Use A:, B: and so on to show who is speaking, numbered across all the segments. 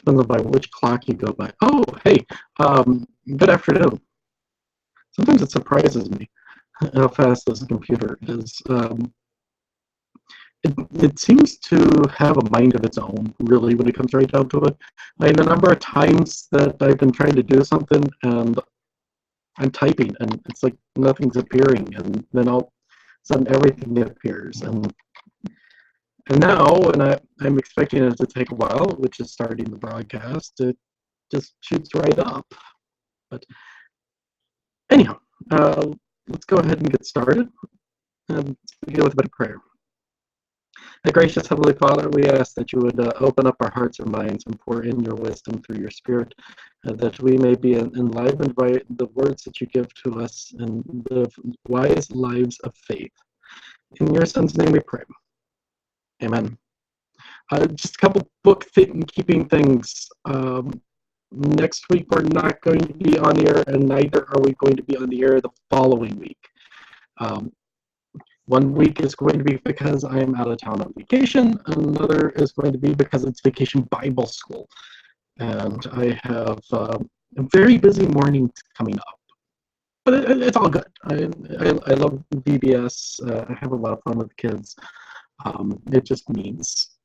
A: Depends on by which clock you go by. Oh, hey, good afternoon. Sometimes it surprises me how fast this computer is. It seems to have a mind of its own, really, when it comes right down to it. I mean, the number of times that I've been trying to do something and I'm typing and it's like nothing's appearing, and then all of a sudden everything appears. And now, when I'm expecting it to take a while, which is starting the broadcast, it just shoots right up. But anyhow, let's go ahead and get started. Let's begin with a bit of prayer. Gracious Heavenly Father, we ask that you would open up our hearts and minds and pour in your wisdom through your Spirit, that we may be enlivened by the words that you give to us and live wise lives of faith. In your Son's name we pray. Amen. Just a couple bookkeeping things. Next week we're not going to be on the air, and neither are we going to be on the air the following week. 1 week is going to be because I am out of town on vacation. Another is going to be because it's Vacation Bible School. And I have a very busy morning coming up. But it's all good. I love VBS. I have a lot of fun with the kids. It just means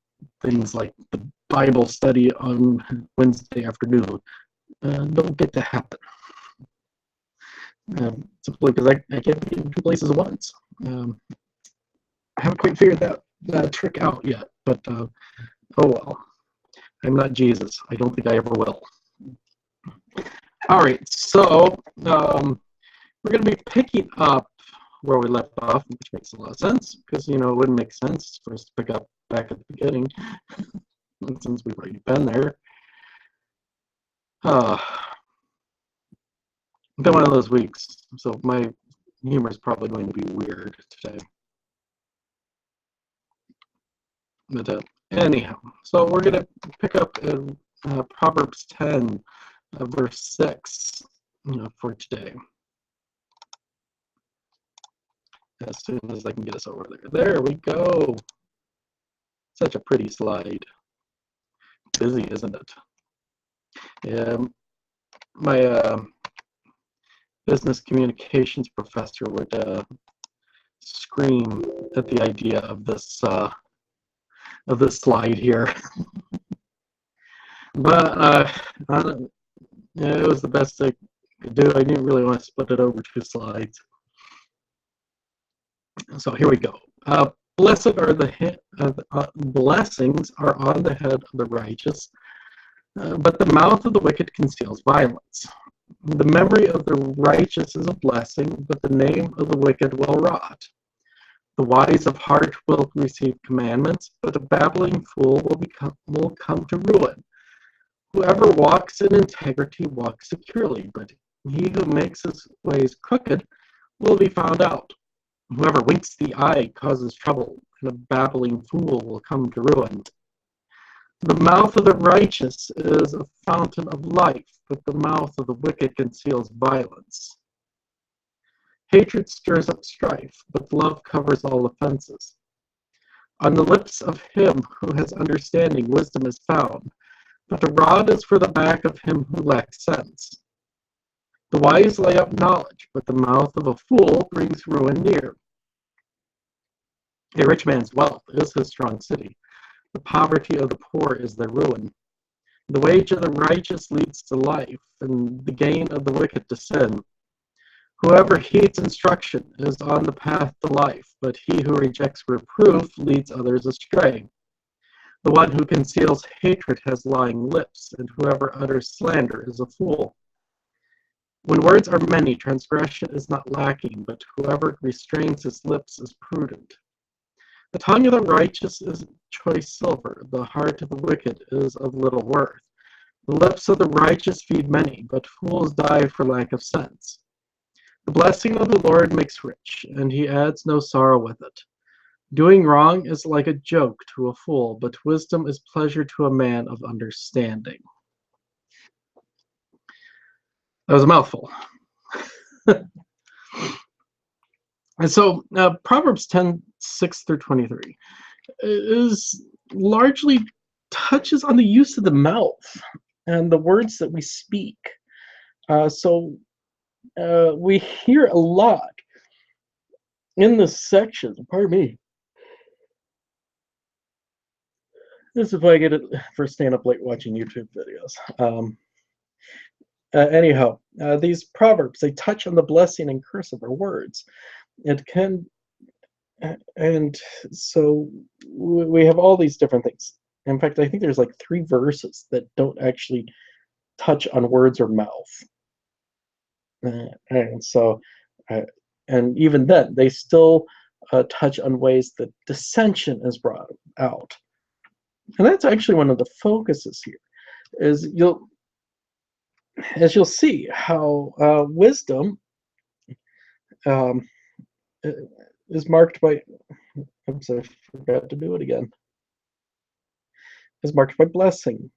A: things like the Bible study on Wednesday afternoon don't get to happen. Simply because I can't be in two places at once. I haven't quite figured that trick out yet, but oh well. I'm not Jesus. I don't think I ever will. All right, so we're going to be picking up where we left off, which makes a lot of sense, because, it wouldn't make sense for us to pick up back at the beginning, since we've already been there. Been one of those weeks, so my humor is probably going to be weird today. But anyhow, so we're going to pick up in Proverbs 10, verse 6, for today. As soon as I can get us over there. There we go. Such a pretty slide. Busy, isn't it? Yeah, my business communications professor would scream at the idea of this slide here. But it was the best I could do. I didn't really want to split it over 2 slides. So here we go. Blessed are blessings are on the head of the righteous, but the mouth of the wicked conceals violence. The memory of the righteous is a blessing, but the name of the wicked will rot. The wise of heart will receive commandments, but a babbling fool will come to ruin. Whoever walks in integrity walks securely, but he who makes his ways crooked will be found out. Whoever winks the eye causes trouble, and a babbling fool will come to ruin. The mouth of the righteous is a fountain of life, but the mouth of the wicked conceals violence. Hatred stirs up strife, but love covers all offenses. On the lips of him who has understanding, wisdom is found, but a rod is for the back of him who lacks sense. The wise lay up knowledge, but the mouth of a fool brings ruin near. A rich man's wealth is his strong city. The poverty of the poor is their ruin. The wage of the righteous leads to life, and the gain of the wicked to sin. Whoever heeds instruction is on the path to life, but he who rejects reproof leads others astray. The one who conceals hatred has lying lips, and whoever utters slander is a fool. When words are many, transgression is not lacking, but whoever restrains his lips is prudent. The tongue of the righteous is choice silver, the heart of the wicked is of little worth. The lips of the righteous feed many, but fools die for lack of sense. The blessing of the Lord makes rich, and he adds no sorrow with it. Doing wrong is like a joke to a fool, but wisdom is pleasure to a man of understanding. That was a mouthful. And so Proverbs 10, 6 through 23 is largely touches on the use of the mouth and the words that we speak. So we hear a lot in this section. Pardon me. This is if I get it for staying up late watching YouTube videos. Anyhow, these proverbs, they touch on the blessing and curse of our words. It can, and so we have all these different things. In fact, I think there's like 3 verses that don't actually touch on words or mouth. And so, and even then, they still touch on ways that dissension is brought out. And that's actually one of the focuses here, is as you'll see how wisdom is marked by, oops, I forgot to do it again, is marked by blessing.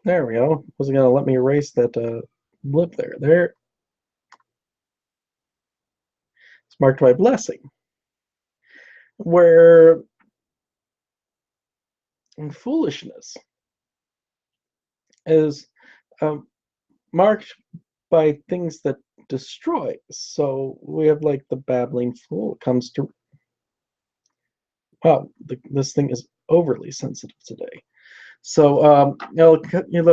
A: There we go. Wasn't going to let me erase that blip there. There. It's marked by blessing. Where foolishness is marked by things that destroy. So we have like the babbling fool. It comes to, wow, this thing is overly sensitive today. So they'll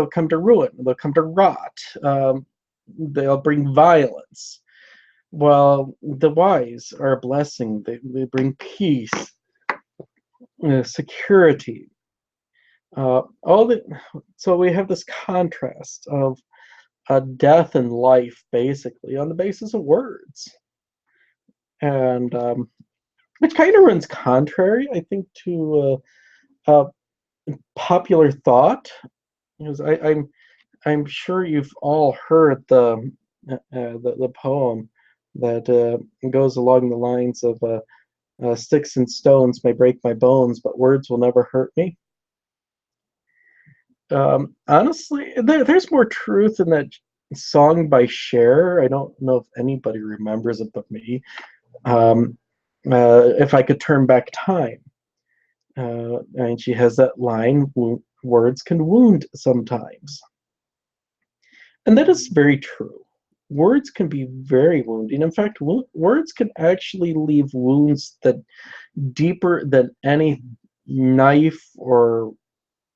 A: come to ruin. They'll come to rot. They'll bring violence. While the wise are a blessing. They bring peace, security. So we have this contrast of death and life, basically, on the basis of words, and which kind of runs contrary, I think, to popular thought. Because I'm sure you've all heard the poem that goes along the lines of sticks and stones may break my bones, but words will never hurt me. Honestly, there's more truth in that song by Cher. I don't know if anybody remembers it but me. If I could turn back time. And she has that line, words can wound sometimes. And that is very true. Words can be very wounding. In fact, words can actually leave wounds that deeper than any knife or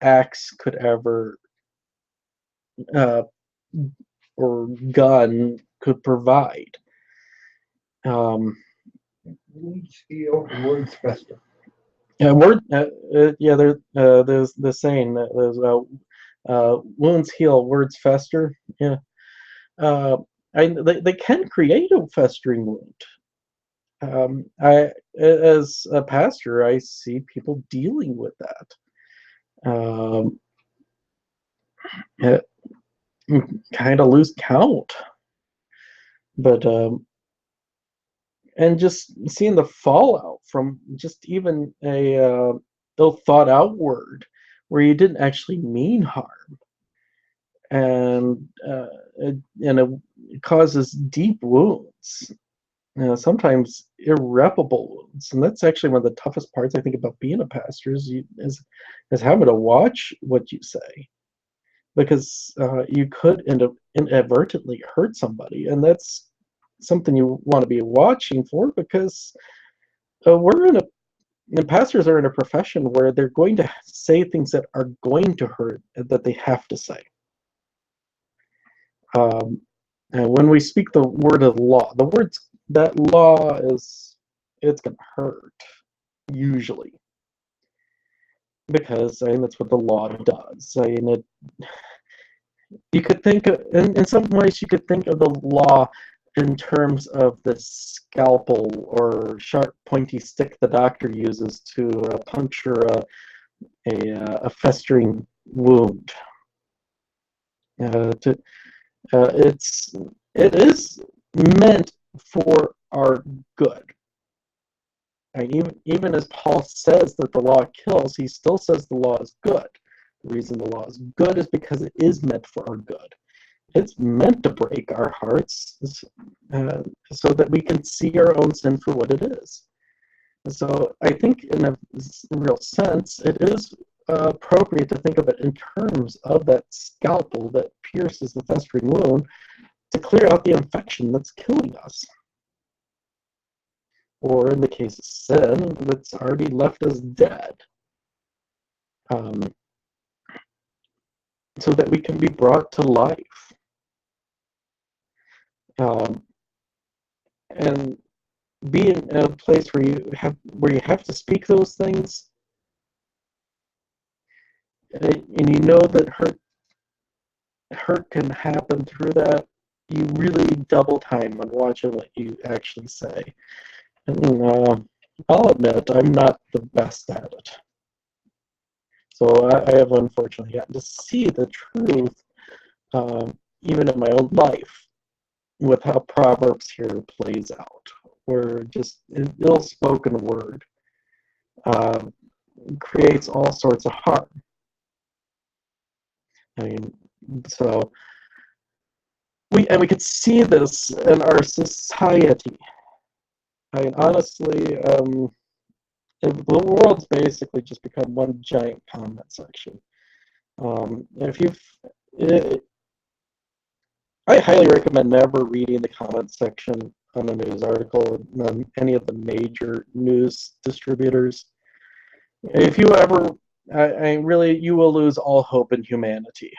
A: axe could ever, or gun could provide.
B: Wounds heal, words fester.
A: Yeah, there's the saying that there's wounds heal, words fester. Yeah, they can create a festering wound. As a pastor, I see people dealing with that. Kind of lose count, but and just seeing the fallout from just even a ill thought out word where you didn't actually mean harm, and it causes deep wounds, sometimes irreparable wounds. And that's actually one of the toughest parts, I think, about being a pastor is having to watch what you say, because you could end up inadvertently hurt somebody, and something you want to be watching for, because the pastors are in a profession where they're going to say things that are going to hurt, that they have to say. And when we speak the word of law, that law it's going to hurt, usually, because that's what the law does. You could think in some ways, you could think of the law in terms of the scalpel or sharp, pointy stick the doctor uses to puncture a festering wound. It is meant for our good. And even as Paul says that the law kills, he still says the law is good. The reason the law is good is because it is meant for our good. it's meant to break our hearts so that we can see our own sin for what it is. So I think in a real sense, it is appropriate to think of it in terms of that scalpel that pierces the festering wound to clear out the infection that's killing us. Or in the case of sin, that's already left us dead. So that we can be brought to life. And be in a place where you have to speak those things, and you know that hurt can happen through that. You really double time on watching what you actually say. And I'll admit I'm not the best at it. So I have unfortunately gotten to see the truth, even in my own life, with how Proverbs here plays out, where just an ill-spoken word creates all sorts of harm. I mean, so we could see this in our society. I mean, honestly, the world's basically just become one giant comment section. If you've, I highly recommend never reading the comment section on a news article on any of the major news distributors. If you ever, you will lose all hope in humanity.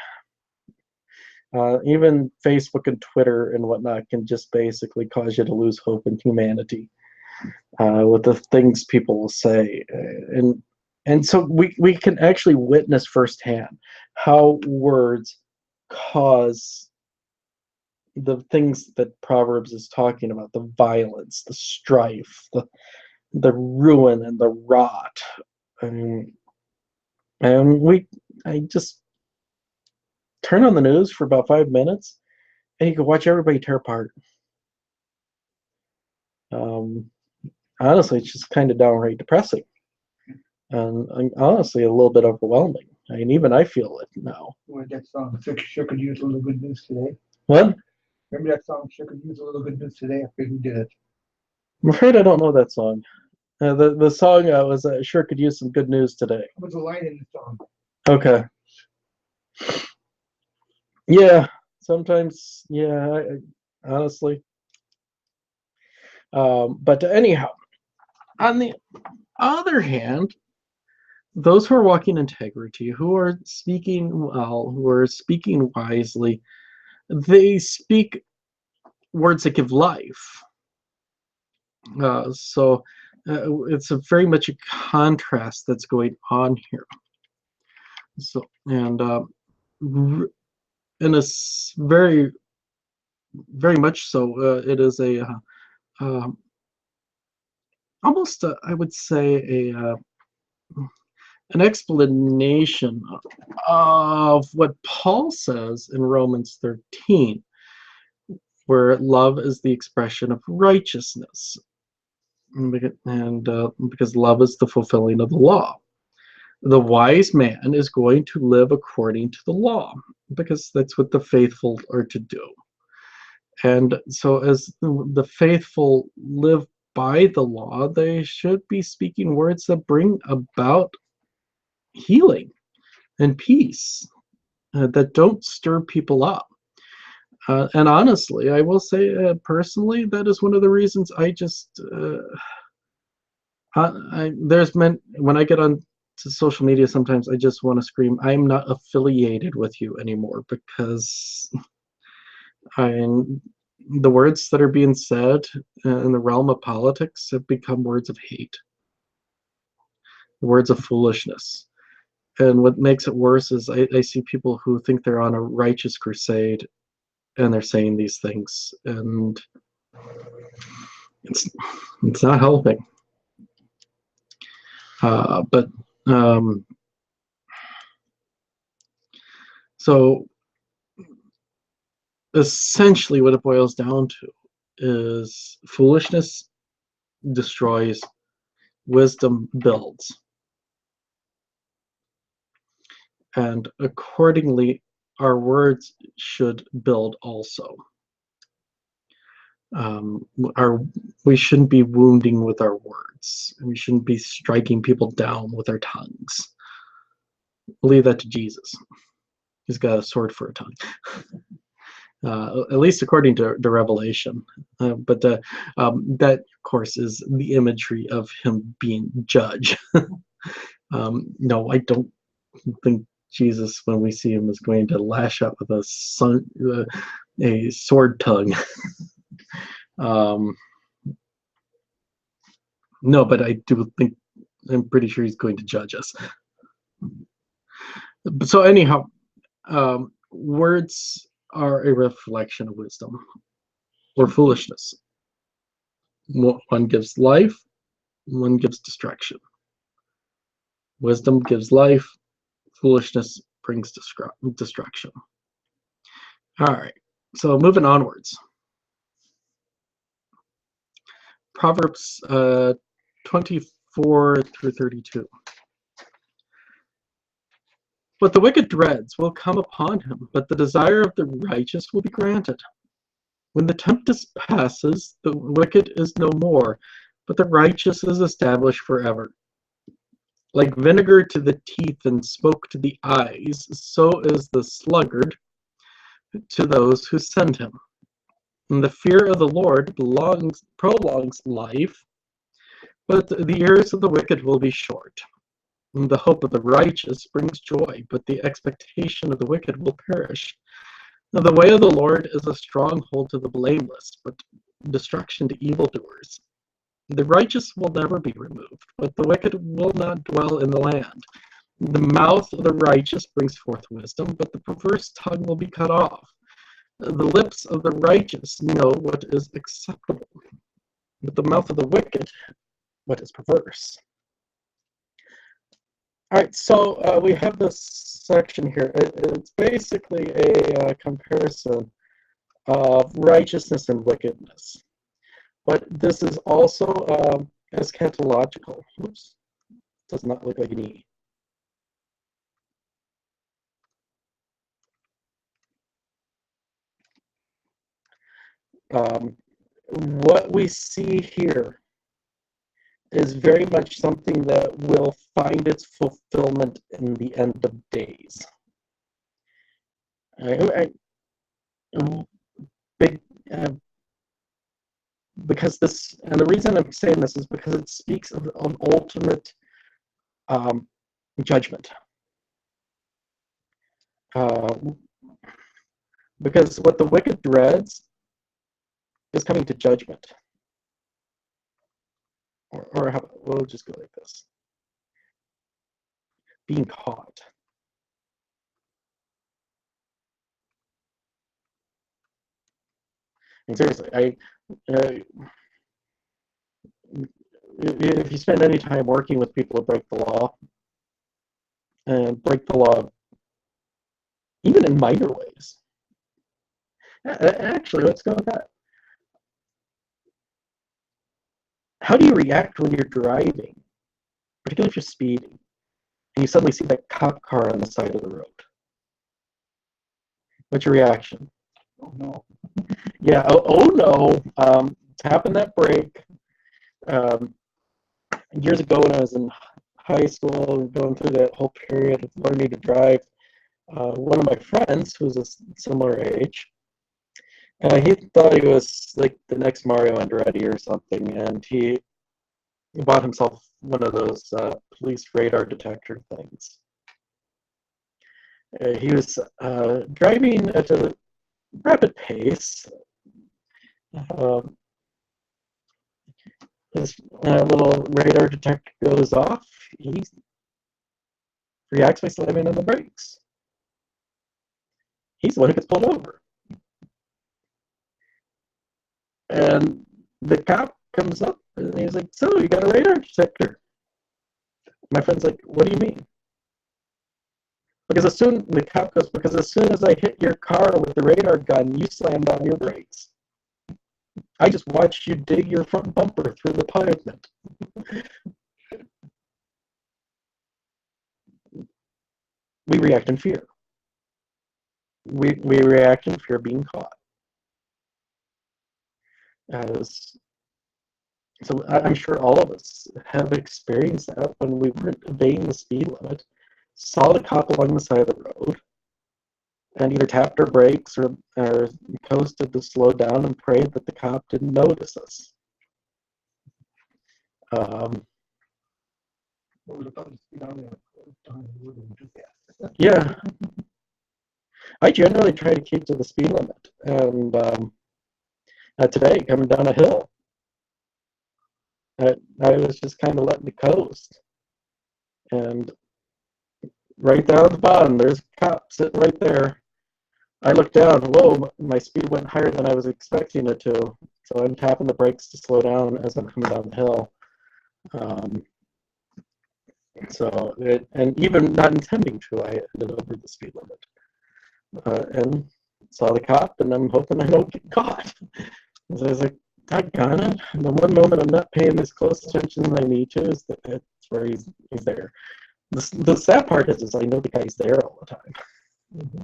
A: Even Facebook and Twitter and whatnot can just basically cause you to lose hope in humanity with the things people will say. And so we can actually witness firsthand how words cause the things that Proverbs is talking about, the violence, the strife, the ruin and the rot. And I just turn on the news for about 5 minutes and you can watch everybody tear apart. Honestly, it's just kind of downright depressing. And honestly, a little bit overwhelming. I mean, even I feel it now.
B: Well, that song sure could use a little good news today.
A: What?
B: Remember that song sure could use a little good news today? I forget who did it.
A: I'm afraid I don't know that song. The song was sure could use some good news today.
B: What's the line in the song?
A: Okay. Yeah, sometimes, yeah, honestly. But anyhow, on the other hand, those who are walking integrity, who are speaking well, who are speaking wisely, they speak words that give life. So it's very much a contrast that's going on here. So and in a very, very much so, it is a almost I would say an explanation of what Paul says in Romans 13, where love is the expression of righteousness, and because love is the fulfilling of the law. The wise man is going to live according to the law, because that's what the faithful are to do. And so as the faithful live by the law, they should be speaking words that bring about healing and peace, that don't stir people up. And honestly, I will say personally, that is one of the reasons I just when I get on to social media, sometimes I just want to scream, I'm not affiliated with you anymore, because the words that are being said in the realm of politics have become words of hate, words of foolishness. And what makes it worse is I see people who think they're on a righteous crusade and they're saying these things, and it's not helping. But so essentially what it boils down to is foolishness destroys, wisdom builds. And accordingly, our words should build also. We shouldn't be wounding with our words. We shouldn't be striking people down with our tongues. We'll leave that to Jesus. He's got a sword for a tongue. At least according to the Revelation. But that, of course, is the imagery of him being judge. No, I don't think Jesus, when we see him, is going to lash out with a sword tongue. No, but I do think, I'm pretty sure he's going to judge us. So anyhow, words are a reflection of wisdom or foolishness. One gives life, one gives destruction. Wisdom gives life, foolishness brings destruction. All right, so moving onwards. Proverbs 24 through 32. What the wicked dreads will come upon him, but the desire of the righteous will be granted. When the tempest passes, the wicked is no more, but the righteous is established forever. Like vinegar to the teeth and smoke to the eyes, so is the sluggard to those who send him. And the fear of the Lord prolongs life, but the years of the wicked will be short. And the hope of the righteous brings joy, but the expectation of the wicked will perish. Now, the way of the Lord is a stronghold to the blameless, but destruction to evildoers. The righteous will never be removed, but the wicked will not dwell in the land. The mouth of the righteous brings forth wisdom, but the perverse tongue will be cut off. The lips of the righteous know what is acceptable, but the mouth of the wicked, what is perverse. All right, so we have this section here. It's basically a comparison of righteousness and wickedness. But this is also eschatological. Oops, does not look like an E. What we see here is very much something that will find its fulfillment in the end of days. Because this, and the reason I'm saying this is because it speaks of an ultimate judgment. Because what the wicked dreads is coming to judgment. Or we'll just go like this. Being caught. And seriously, if you spend any time working with people who break the law, and break the law even in minor ways. Actually, let's go with that. How do you react when you're driving, particularly if you're speeding, and you suddenly see that cop car on the side of the road? What's your reaction?
B: Oh no.
A: Yeah, oh no. Tapping that brake. Years ago when I was in high school, going through that whole period of learning to drive, one of my friends, who's a similar age, he thought he was like the next Mario Andretti or something, and he bought himself one of those police radar detector things. He was driving at a rapid pace. His little radar detector goes off. He reacts by slamming on the brakes. He's the one who gets pulled over. And the cop comes up and he's like, "So, you got a radar detector?" My friend's like, "What do you mean?" Because the cop goes, "Because as soon as I hit your car with the radar gun, you slammed on your brakes. I just watched you dig your front bumper through the pavement." We react in fear. we react in fear of being caught. So I'm sure all of us have experienced that when we weren't obeying the speed limit, saw the cop along the side of the road, and either tapped our brakes or coasted to slow down and prayed that the cop didn't notice us. Yeah, I generally try to keep to the speed limit, and today coming down a hill, I was just kind of letting it coast, and right down at the bottom, there's a cop sitting right there. I looked down, whoa, my speed went higher than I was expecting it to, so I'm tapping the brakes to slow down as I'm coming down the hill. And even not intending to, I ended over the speed limit. And saw the cop, and I'm hoping I don't get caught. So I was like, doggone it. And the one moment I'm not paying as close attention as I need to is that it's where he's there. The sad part is I know the guy's there all the time. Mm-hmm.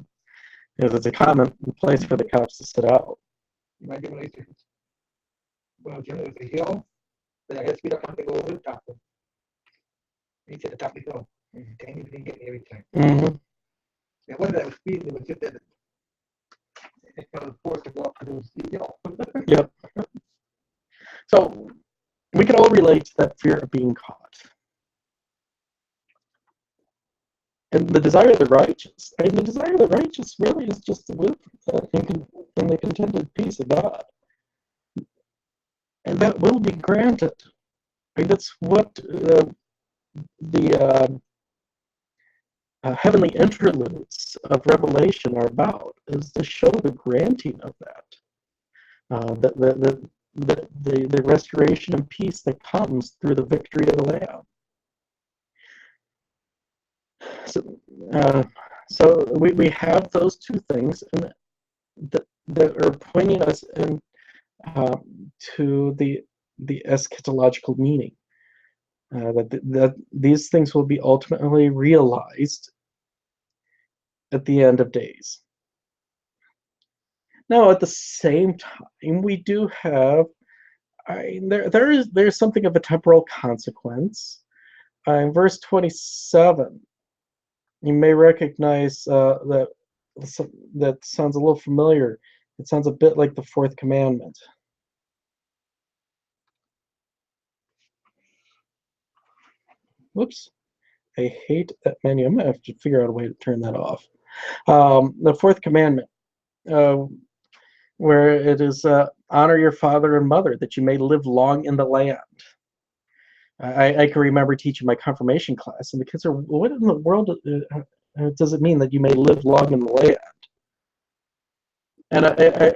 A: Because it's a common place for the cops to sit out.
B: You might get well, generally it's a hill, but I guess we don't have to go over the top of it. He's at the top of the hill. Dang, he didn't get me every time.
A: Mm-hmm.
B: It wasn't that it was speeding, it was just that it was forced to go up because it was the hill.
A: Yep. So we can all relate to that fear of being caught. And the desire of the righteous, the desire of the righteous really is just to live in the contented peace of God. And that will be granted. That's what the heavenly interludes of Revelation are about, is to show the granting of that. The restoration and peace that comes through the victory of the Lamb. So we have those two things that are pointing us in to the eschatological meaning. That these things will be ultimately realized at the end of days. Now, at the same time, we do have there's something of a temporal consequence. In verse 27, you may recognize that sounds a little familiar. It sounds a bit like the fourth commandment. Whoops. I hate that menu. I'm going to have to figure out a way to turn that off. The fourth commandment, where it is honor your father and mother, that you may live long in the land. I can remember teaching my confirmation class, and the kids are, what in the world does it mean that you may live long in the land? And I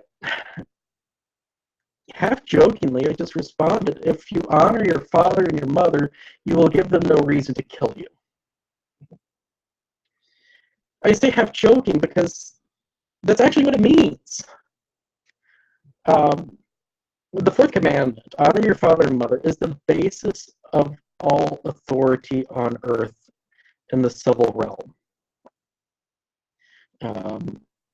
A: half jokingly, I just responded, if you honor your father and your mother, you will give them no reason to kill you. I say half joking because that's actually what it means. The fourth commandment, honor your father and mother, is the basis of all authority on earth in the civil realm.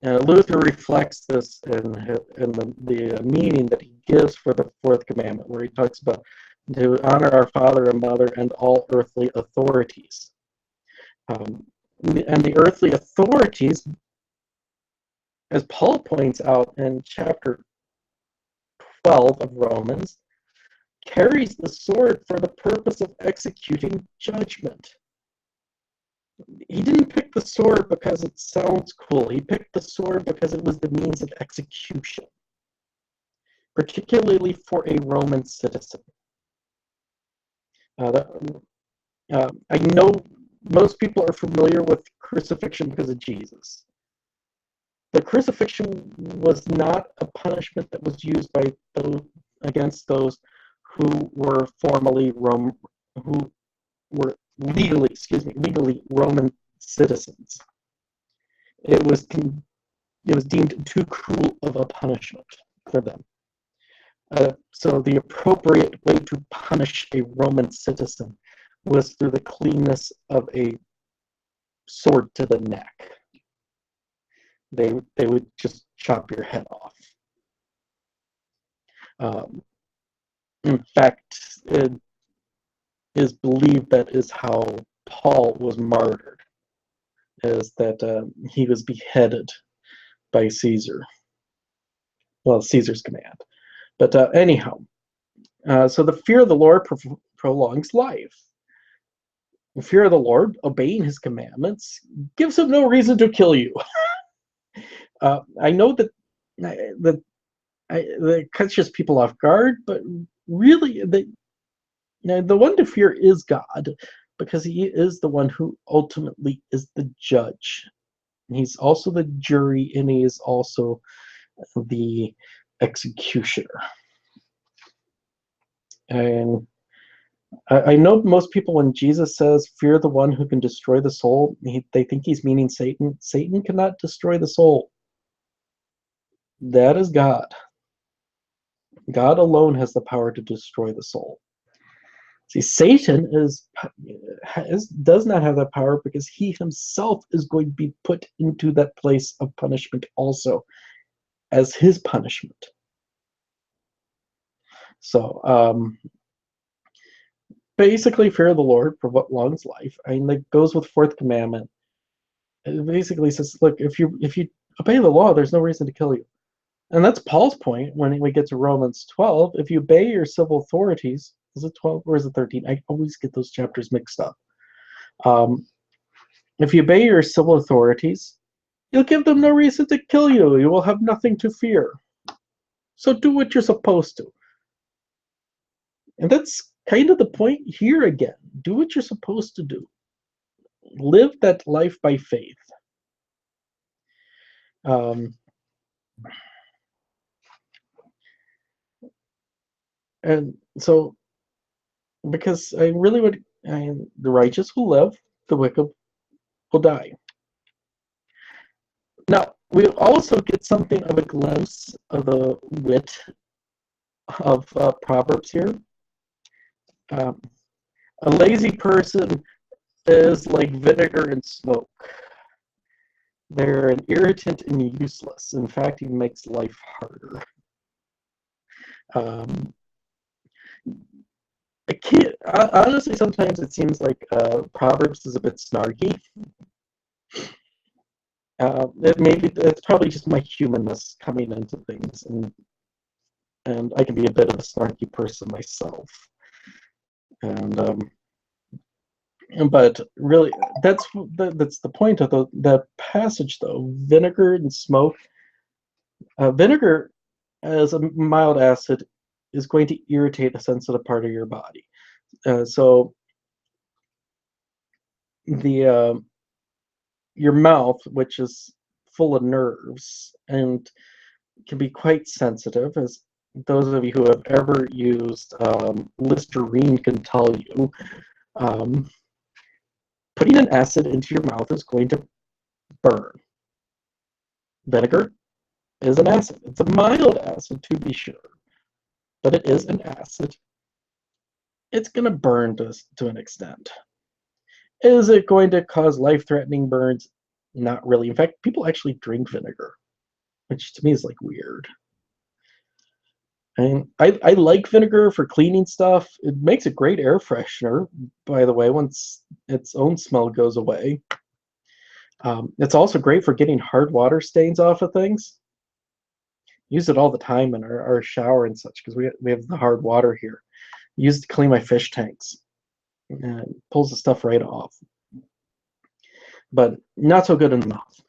A: Luther reflects this in the meaning that he gives for the fourth commandment, where he talks about to honor our father and mother and all earthly authorities. And the earthly authorities, as Paul points out in chapter 12 of Romans, carries the sword for the purpose of executing judgment. He didn't pick the sword because it sounds cool. He picked the sword because it was the means of execution, particularly for a Roman citizen. I know most people are familiar with crucifixion because of Jesus. The crucifixion was not a punishment that was used by against those who were legally Roman citizens. It was deemed too cruel of a punishment for them. So the appropriate way to punish a Roman citizen was through the cleanness of a sword to the neck. they would just chop your head off. In fact, it is believed that is how Paul was martyred, is that he was beheaded by Caesar. Well, Caesar's command. But anyhow, so the fear of the Lord prolongs life. The fear of the Lord, obeying his commandments, gives him no reason to kill you. I know that catches people off guard, but really, the one to fear is God, because he is the one who ultimately is the judge. He's also the jury, and he is also the executioner. And I know most people, when Jesus says, fear the one who can destroy the soul, they think he's meaning Satan. Satan cannot destroy the soul. That is God. God alone has the power to destroy the soul. See, Satan does not have that power, because he himself is going to be put into that place of punishment also, as his punishment. So, basically, fear of the Lord prolongs life. I mean, that goes with fourth commandment. It basically says, look, if you obey the law, there's no reason to kill you. And that's Paul's point when we get to Romans 12. If you obey your civil authorities, is it 12 or is it 13? I always get those chapters mixed up. If you obey your civil authorities, you'll give them no reason to kill you. You will have nothing to fear. So do what you're supposed to. And that's kind of the point here again. Do what you're supposed to do. Live that life by faith. And so, because I really would, the righteous will live, the wicked will die. Now, we also get something of a glimpse of the wit of Proverbs here. A lazy person is like vinegar and smoke. They're an irritant and useless. In fact, it makes life harder. Honestly, sometimes it seems like Proverbs is a bit snarky. It's probably just my humanness coming into things, and I can be a bit of a snarky person myself. But really, that's the point of the passage, though. Vinegar and smoke. Vinegar, as a mild acid, is going to irritate a sensitive part of your body. So your mouth, which is full of nerves and can be quite sensitive, as those of you who have ever used Listerine can tell you, putting an acid into your mouth is going to burn. Vinegar is an acid. It's a mild acid, to be sure, but it is an acid. It's going to burn to an extent. Is it going to cause life-threatening burns? Not really. In fact, people actually drink vinegar, which to me is like weird. And I like vinegar for cleaning stuff. It makes a great air freshener, by the way, once its own smell goes away. It's also great for getting hard water stains off of things. Use it all the time in our shower and such, because we have the hard water here. Use it to clean my fish tanks. And it pulls the stuff right off. But not so good in the mouth.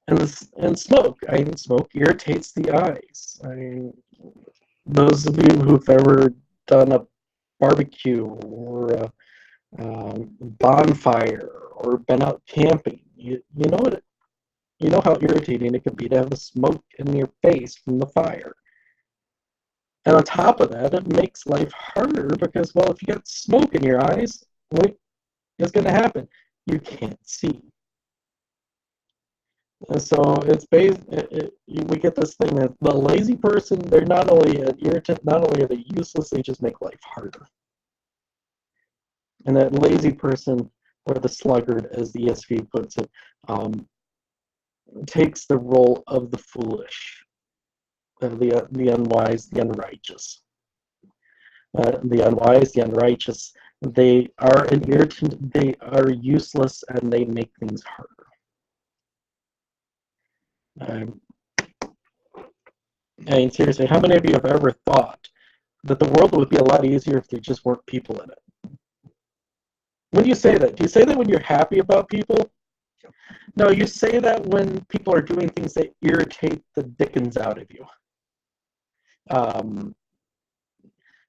A: And smoke. Smoke irritates the eyes. Those of you who've ever done a barbecue or a bonfire or been out camping, you know how irritating it can be to have the smoke in your face from the fire. And on top of that, it makes life harder because, well, if you got smoke in your eyes, what is going to happen? You can't see. And so we get this thing that the lazy person, they're not only an irritant, not only are they useless, they just make life harder. And that lazy person, or the sluggard, as the ESV puts it, takes the role of the foolish, the unwise, the unrighteous. The unwise, the unrighteous, they are an irritant, they are useless, and they make things harder. I mean, seriously, how many of you have ever thought that the world would be a lot easier if there just weren't people in it? When do you say that? Do you say that when you're happy about people? No, you say that when people are doing things that irritate the dickens out of you.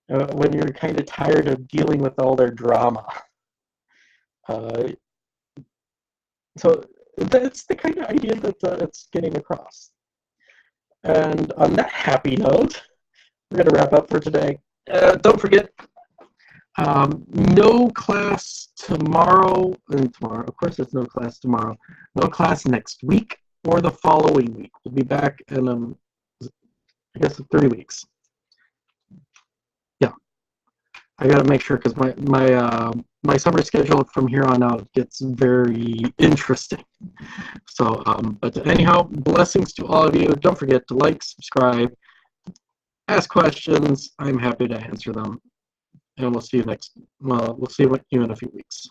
A: When you're kind of tired of dealing with all their drama. So that's the kind of idea that it's getting across. And on that happy note, we're going to wrap up for today. Don't forget, no class tomorrow. Of course, there's no class tomorrow. No class next week or the following week. We'll be back in, I guess, 3 weeks. Yeah, I got to make sure because my summer schedule from here on out gets very interesting. So, but anyhow, blessings to all of you. Don't forget to like, subscribe, ask questions. I'm happy to answer them. And we'll see you in a few weeks.